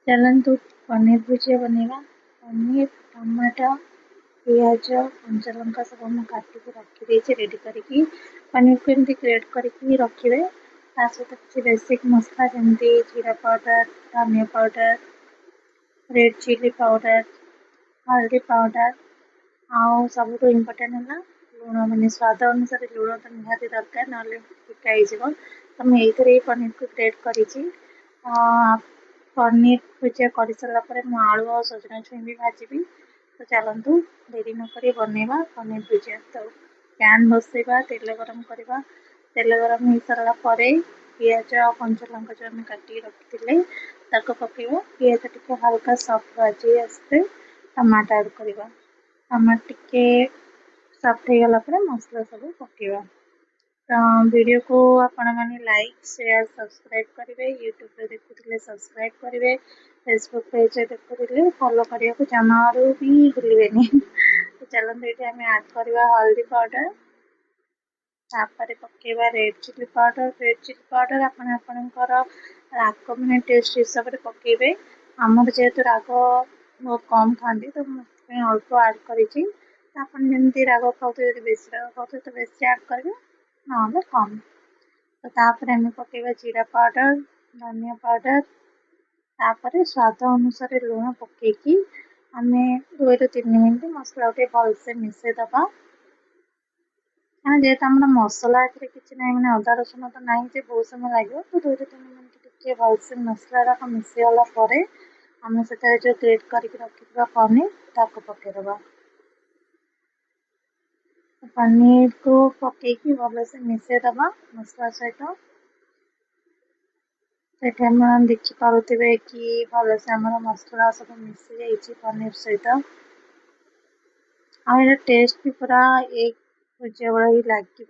चलन्तु पनीर भुजिया बनेगा। पनीर टमाटो पियाज कंचा लंका सब हम काटिकी रखी रेडी करके पनीर को एमती ग्रेट करके रखिए। ता सहित किसी बेसिक मसला जमी जीरा पाउडर धनिया पाउडर रेड चिली पाउडर हल्दी पाउडर आउ सब इम्पोर्टेंट है लुण मैंने स्वाद अनुसार लुण तो निहाती दरकार ना फिका तो मुझे ये पनीर को ग्रेट कर पनीर भुजिया कर सारापर मु आलू और सजना छुई भी भाजी। तो चलतु देरी नक बनवा पनीर भुजिया। तो पैन बसैवा तेल गरम करवा तेल गरम हो सारा पियाज और कंचा लंका जो आम काटिक रखी पकेवा पियाज टे हल्का सफ्ट भाजी आसते टमाटो ऐड करवा टमाटो टे सफ्ट हो गला मसला सब पकेवा। तो वीडियो को आपण मैंने लाइक शेयर सब्सक्राइब करेंगे यूट्यूब देखुले सब्सक्राइब करेंगे फेसबुक पेज देखुले फॉलो करने को जमारू भी भूलें। तो चलते ये आम ऐड करवा हल्दी पाउडर तापर पकेवा रेड चिली पाउडर आपणकर राग मैंने टेस्ट हिसाब से पकेबे। आमर जेहेतु राग बहुत कम खाती तो मुझे अल्प ऐड करी जमी राग खाते बेसी राग खाते तो बेसी ऐड करेंगे ना कम। तो तापर आम पकेवा जीरा पाउडर धनिया पाउडर तापर स्वाद अनुसार लुण पकईकी आम 2 ରୁ 3 मिनट मसला टे भलसे मिसेदबा। जेहेतु आम मसला किसी ना मैंने अदा रसुण तो ना बहुत समय लगे तो 2 ରୁ 3 मिनट भलसे मसला मिसीगला आम से जो ग्रेट करके रखी पनीर ताको पकईदबा। पनीर को पकईकी भलसे मिसेदबा मसला सहित। देखिपे कि भलसे आम मसला सब मिसी जाइए पनीर सहित आम टेस्ट भी पूरा एक भुजिया भाई ही लगे थे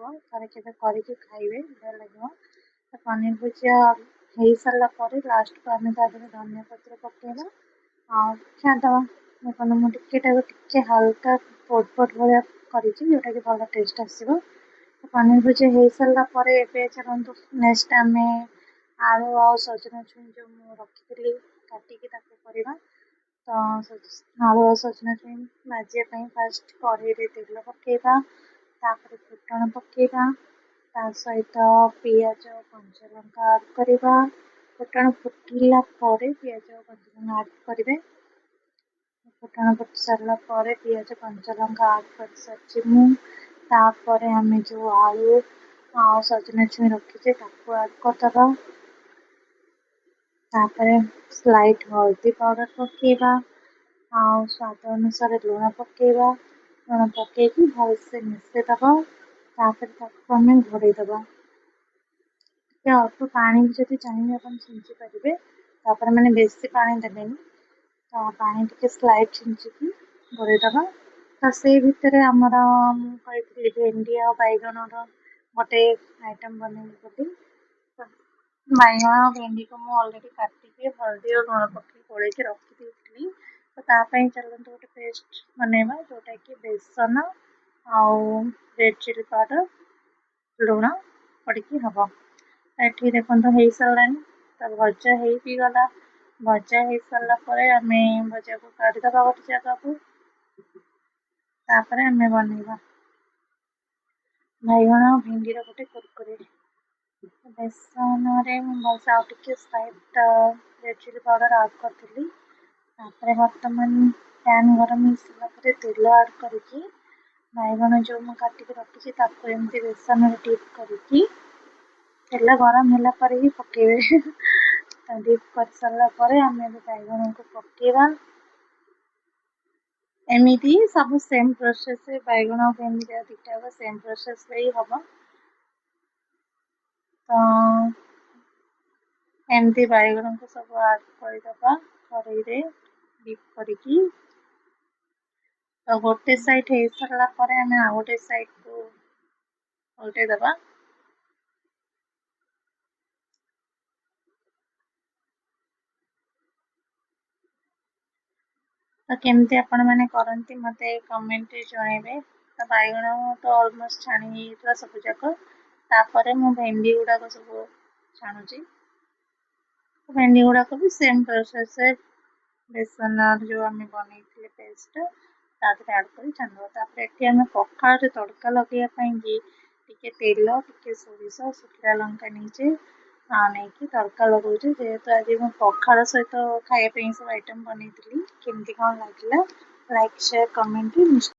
के करके खाइबे बढ़िया लगे। तो पनीर भुजिया हो सारापर लास्ट को आम धनिया पत्र पकेगा आ छाड़दबा। देखो मुझे हल्का पोट पोट भाया जोटा कि भल टेस्ट आसो। तो पनीर भुजिया हो सारापर चलते नेक्स्ट आम आलू आ सजना छुई जो रखी काटिकी करवा। तो आलू और सजना छुई भाजवाई फास्ट कढ़ई तेल पकेवा तापर फुटण पकेवा ता सहित पियाज कंचा लंका ऐड करवा फुटण फुटिला पियाज कंचा लंका ऐड करेंगे। फुटण फुट सारापर पियाज कंचा लंका ऐड कर सारी तापर आम जो आलू आ सजना छुई रखीचे ऐड करदबा। तापर स्लाइट हल्दी पाउडर पकेवा आ स्वाद अनुसार लुण पकेवा लुण पकईकी भलसे मिसेदबा। तापर आम घोड़ेदबा अल्प पानी भी जब चाहिए आप छींची पारे तापर मैंने बेसी पानी देवेनि तो पानी टे स्लाइड छींचिकी घोड़ेदबा। तो से भितर आमर कही भेंडी आ बैगण गोटे आइटम बन बैगण भेंडी को मुझे अलरेडी काटिकी हल्दी और लुण पकई गोल रखी तो तापाई चलते गोटे पेस्ट बनवा जोटा कि बेसन आउ रेड चिली पाउडर लुण पड़ी हम। ये देखो हो सारा तो भजा हो गला भजा हो सारापर आम भजा को काढ़ीदबा गोटे जगह को तापर आम बनवा बैगण भेंडी गोटे कुरकुरी बेसन भलसे आउ टे slight red chilli powder add करी बर्तमान पैन गरम हो सारापर तेल ऐड करके बैगण जो मुझे काटिक रखी एमती बेसन डिप करके तेल गरम होगापर ही पकेबे। तो डिप कर सारापर आम बैगण को पकेवा एमती सब सेम प्रोसेस बैगण भेंडी दीटा सेम प्रोसेस ही हम। तो एमती बैगण को सब ऐड करदबा कड़े डिप करके तो गोटे साइड हो सारापर आम आ गोटे साइड को उल्टेदबा। तो केमती आपण मैंने करती मत कमेंट जनइबे। तो बैगण तो ऑलमोस्ट छाणी सब जाक तापर मु भेंडी गुड़ाक सब छाणुची ଭେଣ୍ଡି ଗୁଡାକ ବି ସେମ୍ ପ୍ରୋସେସ୍ ବେସନ ଯୋଉ ଆମେ ବନେଇଥିଲେ ପେଷ୍ଟ ତା ଦେହରେ ଆଡ୍ କରି ଛାଣିଦେବା। ତାପରେ ଏଠି ଆମେ ପଖାଳରେ ତଡ଼କା ଲଗେଇବା ପାଇଁକି ଟିକେ ତେଲ ଟିକେ ସୋରିଷ ଶୁଖିଲା ଲଙ୍କା ନେଇକି ତଡ଼କା ଲଗଉଛି। ଯେହେତୁ ଆଜି ମୁଁ ପଖାଳ ସହିତ ଖାଇବା ପାଇଁ ସବୁ ଆଇଟମ୍ ବନେଇଥିଲି କେମିତି କଣ ଲାଗିଲା ଲାଇକ୍ ସେୟାର କମେଣ୍ଟ